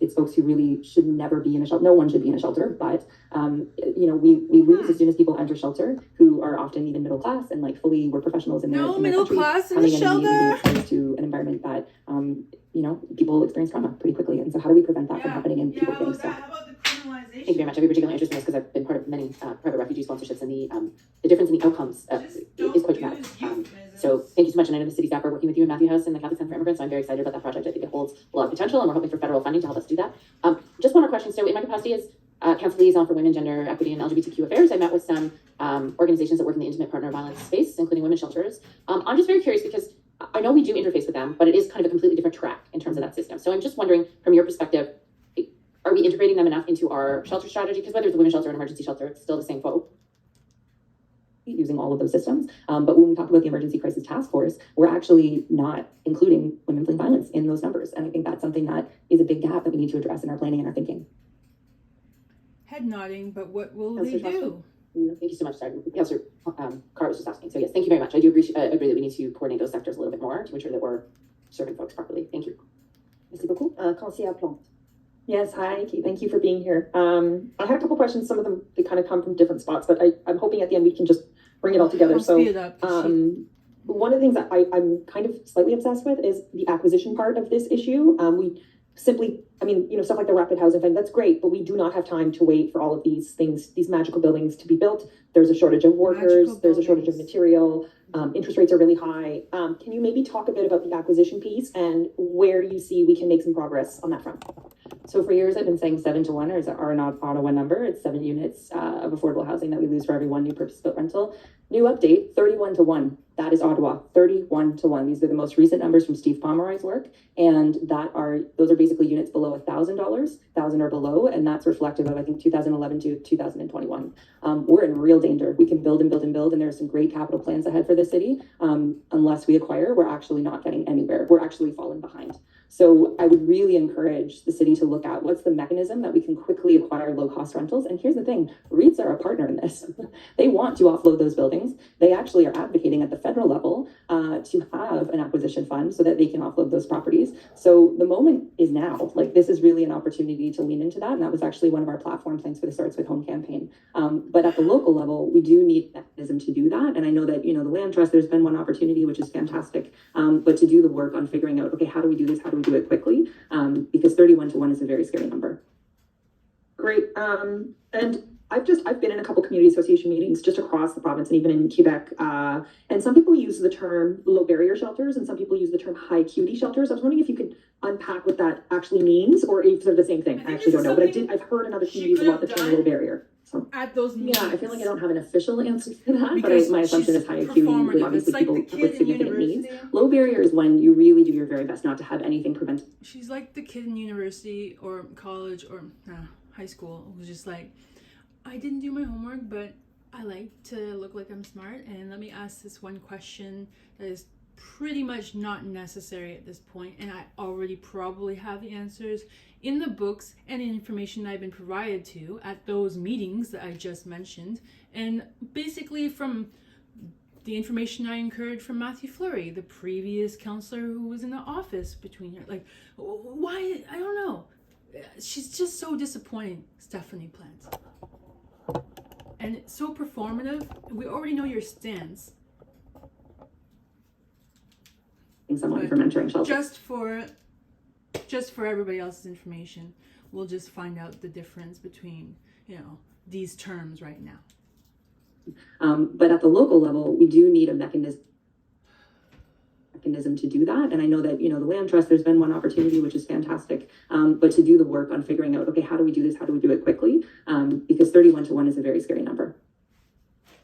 It's folks who really should never be in a shelter. No one should be in a shelter, but we lose as soon as people enter shelter, who are often even middle class and like fully work professionals in their middle country, class in coming the in and being shelter. exposed to an environment that people experience trauma pretty quickly. And so how do we prevent that from happening and people getting stuck? How about the criminalization? Thank you very much. I'd be particularly interested in this because I've been part of many private refugee sponsorships, and the difference in the outcomes is quite dramatic. So thank you so much. And I know the city staff are working with you in Matthew House and the Catholic Center for Immigrants, so I'm very excited about that project. I think it holds a lot of potential, and we're hoping for federal funding to help us do that. Just one more question. So in my capacity as Council Liaison for Women, Gender, Equity, and LGBTQ Affairs, I met with some organizations that work in the intimate partner violence space, including women's shelters. I'm just very curious because I know we do interface with them, but it is kind of a completely different track in terms of that system. So I'm just wondering, from your perspective, are we integrating them enough into our shelter strategy? Because whether it's a women's shelter or an emergency shelter, it's still the same folk using all of those systems. But when we talk about the Emergency Crisis Task Force, we're actually not including women fleeing violence in those numbers. And I think that's something that is a big gap that we need to address in our planning and our thinking. Head nodding, but what will they do? Thank you so much. Sorry, Councillor Carr was just asking. So yes, thank you very much. I do agree that we need to coordinate those sectors a little bit more to ensure that we're serving folks properly. Thank you. Merci beaucoup. Councillor Plante. Yes, hi, Kate. Thank you for being here. I had a couple questions. Some of them, they kind of come from different spots, but I'm hoping at the end we can just bring it all together. I'll speed it up. One of the things that I'm kind of slightly obsessed with is the acquisition part of this issue. We simply, stuff like the rapid housing thing, that's great, but we do not have time to wait for all of these things, these magical buildings to be built. There's a shortage of workers, there's a shortage of material, interest rates are really high. Can you maybe talk a bit about the acquisition piece and where do you see we can make some progress on that front? So for years, I've been saying 7 to 1 is our Ottawa number. It's 7 units of affordable housing that we lose for every 1 new purpose-built rental. New update, 31 to 1. That is Ottawa, 31 to 1. These are the most recent numbers from Steve Pomeroy's work. And those are basically units below $1,000, 1,000 or below. And that's reflective of, I think, 2011 to 2021. We're in real danger. We can build and build and build. And there are some great capital plans ahead for the city. Unless we acquire, we're actually not getting anywhere. We're actually falling behind. So I would really encourage the city to look at what's the mechanism that we can quickly acquire low-cost rentals. And here's the thing, REITs are a partner in this. They want to offload those buildings. They actually are advocating at the federal level to have an acquisition fund so that they can offload those properties. So the moment is now. Like, this is really an opportunity to lean into that. And that was actually one of our platform Thanks for the Starts with Home campaign. But at the local level, we do need a mechanism to do that. And I know that, the Land Trust, there's been one opportunity, which is fantastic. But to do the work on figuring out, okay, how do we do this? How do we do it quickly? Because 31 to 1 is a very scary number. Great. And I've been in a couple community association meetings just across the province and even in Quebec. And some people use the term low barrier shelters and some people use the term high acuity shelters. I was wondering if you could unpack what that actually means, or if they're the same thing. I actually don't know, but I've heard in other communities a lot the term low barrier. So at those meetings. Yeah, I feel like I don't have an official answer to that, but my assumption is high acuity with obviously people with significant needs. Low barrier is when you really do your very best not to have anything prevent. She's like the kid in university or college or high school who's just like, I didn't do my homework, but I like to look like I'm smart, and let me ask this one question that is pretty much not necessary at this point, and I already probably have the answers in the books and in information I've been provided to at those meetings that I just mentioned, and basically from the information I incurred from Matthew Fleury, the previous councillor who was in the office between her. Like, why? I don't know. She's just so disappointing, Stephanie Plant. And it's so performative. We already know your stance. Someone from entering shelter. Just for everybody else's information, we'll just find out the difference between, these terms right now. But at the local level, we do need a mechanism to do that. And I know that, the Land Trust, there's been one opportunity, which is fantastic. But to do the work on figuring out, okay, how do we do this? How do we do it quickly? Because 31 to 1 is a very scary number.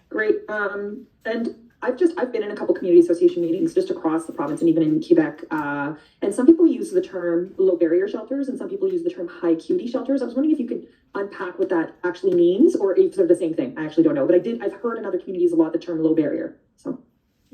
Great. And I've been in a couple community association meetings just across the province and even in Quebec. And some people use the term low barrier shelters and some people use the term high acuity shelters. I was wondering if you could unpack what that actually means, or if they're the same thing. I actually don't know, but I've heard in other communities a lot the term low barrier. So.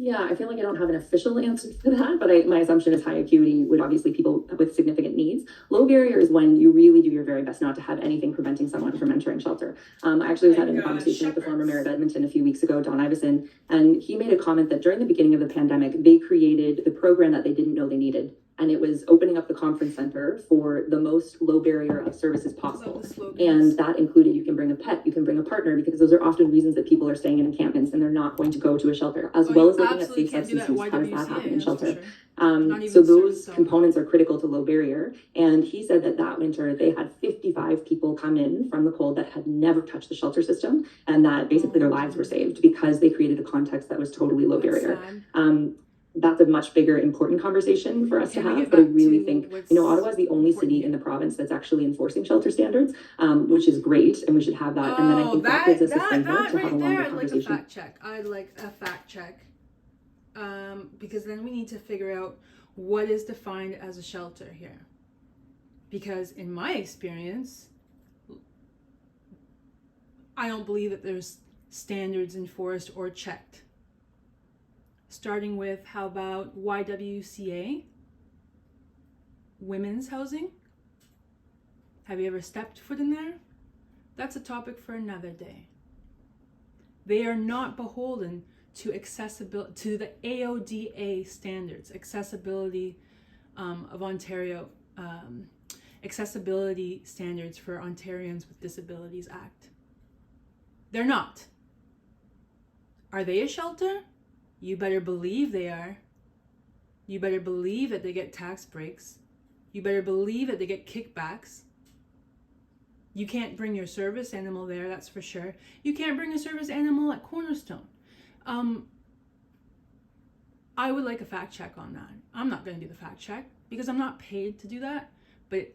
Yeah, I feel like I don't have an official answer to that, but my assumption is high acuity with obviously people with significant needs. Low barrier is when you really do your very best not to have anything preventing someone from entering shelter. I actually was having a conversation with the former mayor of Edmonton a few weeks ago, Don Iveson, and he made a comment that during the beginning of the pandemic, they created the program that they didn't know they needed and it was opening up the conference center for the most low barrier of services possible. And that included, you can bring a pet, you can bring a partner, because those are often reasons that people are staying in encampments and they're not going to go to a shelter, as well as looking at safe substance use. How does that happen in shelter? So those components are critical to low barrier. And he said that winter they had 55 people come in from the cold that had never touched the shelter system, and that basically their lives were saved because they created a context that was totally low barrier. That's a much bigger, important conversation for us to have. But I really think, Ottawa is the only city in the province that's actually enforcing shelter standards, which is great, and we should have that. And then I think that gives us a framework to have a longer conversation. I'd like a fact check. Because then we need to figure out what is defined as a shelter here. Because in my experience, I don't believe that there's standards enforced or checked. Starting with, how about YWCA? Women's housing? Have you ever stepped foot in there? That's a topic for another day. They are not beholden to accessibility, to the AODA standards, accessibility of Ontario, accessibility standards for Ontarians with Disabilities Act. They're not. Are they a shelter? You better believe they are. You better believe that they get tax breaks. You better believe that they get kickbacks. You can't bring your service animal there, that's for sure. You can't bring a service animal at Cornerstone. I would like a fact check on that. I'm not going to do the fact check because I'm not paid to do that. But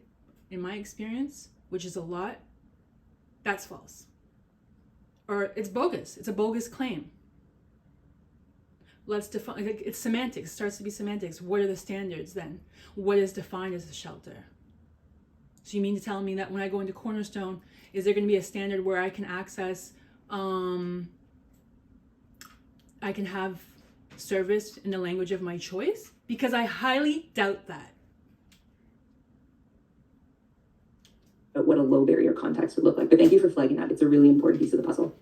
in my experience, which is a lot, that's false. Or it's bogus. It's a bogus claim. Let's define, it's semantics. It starts to be semantics. What are the standards then? What is defined as a shelter? So you mean to tell me that when I go into Cornerstone, is there going to be a standard where I can access, I can have service in the language of my choice? Because I highly doubt that. What a low barrier context would look like. But thank you for flagging that. It's a really important piece of the puzzle.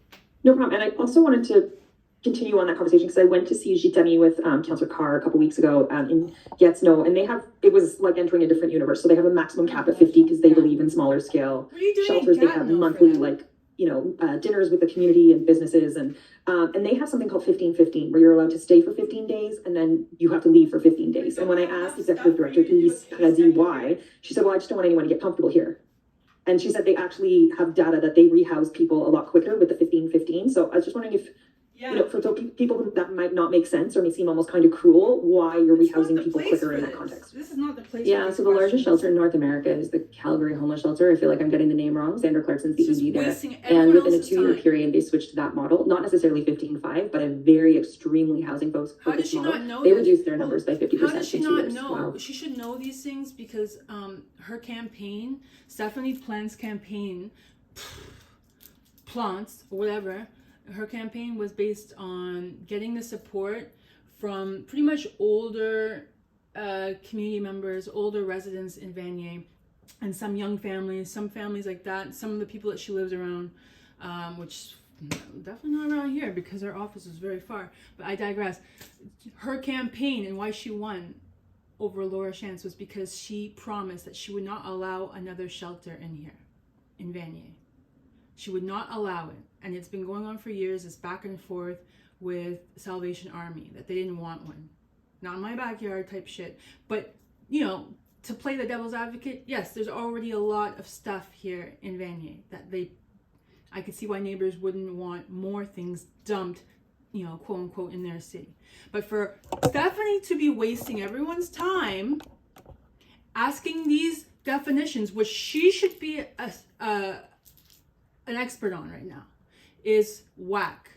No problem. And I also wanted to continue on that conversation because I went to see Jitemi with Councillor Carr a couple weeks ago in Gatineau, and it was like entering a different universe. So they have a maximum cap of 50 because they believe in smaller scale shelters. They have monthly dinners with the community and businesses, and they have something called 15-15 where you're allowed to stay for 15 days and then you have to leave for 15 days. And when I asked the executive director, Lise Paradis, why, she said, well, I just don't want anyone to get comfortable here. And she said they actually have data that they rehouse people a lot quicker with the 15-15. So I was just wondering if, for people who that might not make sense or may seem almost kind of cruel, why you're rehousing people quicker in that context. This is not the place. Yeah, so the largest shelter in North America is the Calgary Homeless Shelter. I feel like I'm getting the name wrong. Sandra Clarkson's the ED there. And within a 2-year period, they switched to that model. Not necessarily 15-5, but a very extremely housing focused model. How does she not know They reduced their numbers by 50%. How does she not know? Wow. She should know these things because her campaign, Stephanie Plant's campaign, Plants, whatever, her campaign was based on getting the support from pretty much older community members, older residents in Vanier, and some young families, some families like that, some of the people that she lives around, which definitely not around here because her office is very far, but I digress. Her campaign and why she won over Laura Shantz was because she promised that she would not allow another shelter in here, in Vanier. She would not allow it. And it's been going on for years. It's back and forth with Salvation Army, that they didn't want one. Not in my backyard type shit. But, to play the devil's advocate, yes, there's already a lot of stuff here in Vanier that I could see why neighbors wouldn't want more things dumped, quote unquote, in their city. But for Stephanie to be wasting everyone's time asking these definitions, which she should be an expert on right now, is whack,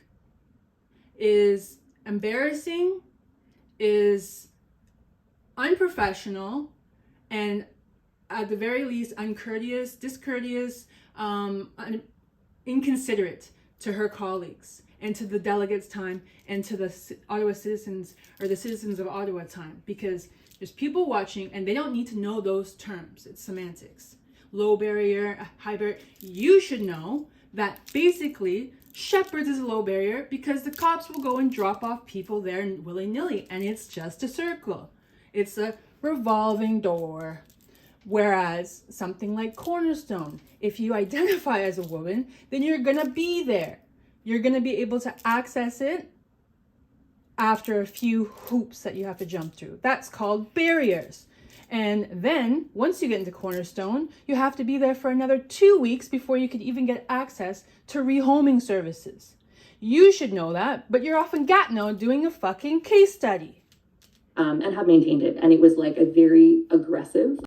is embarrassing, is unprofessional, and at the very least uncourteous, discourteous, inconsiderate to her colleagues and to the delegates' time and to the Ottawa citizens, or the citizens of Ottawa time, because there's people watching and they don't need to know those terms. It's semantics. Low barrier, high barrier. You should know that basically Shepherd's is a low barrier because the cops will go and drop off people there willy-nilly, and it's just a circle. It's a revolving door. Whereas something like Cornerstone, if you identify as a woman, then you're gonna be there. You're gonna be able to access it after a few hoops that you have to jump through. That's called barriers. And then once you get into Cornerstone, you have to be there for another 2 weeks before you can even get access to rehoming services. You should know that, but you're off in Gatineau doing a fucking case study. And have maintained it. And it was like a very aggressive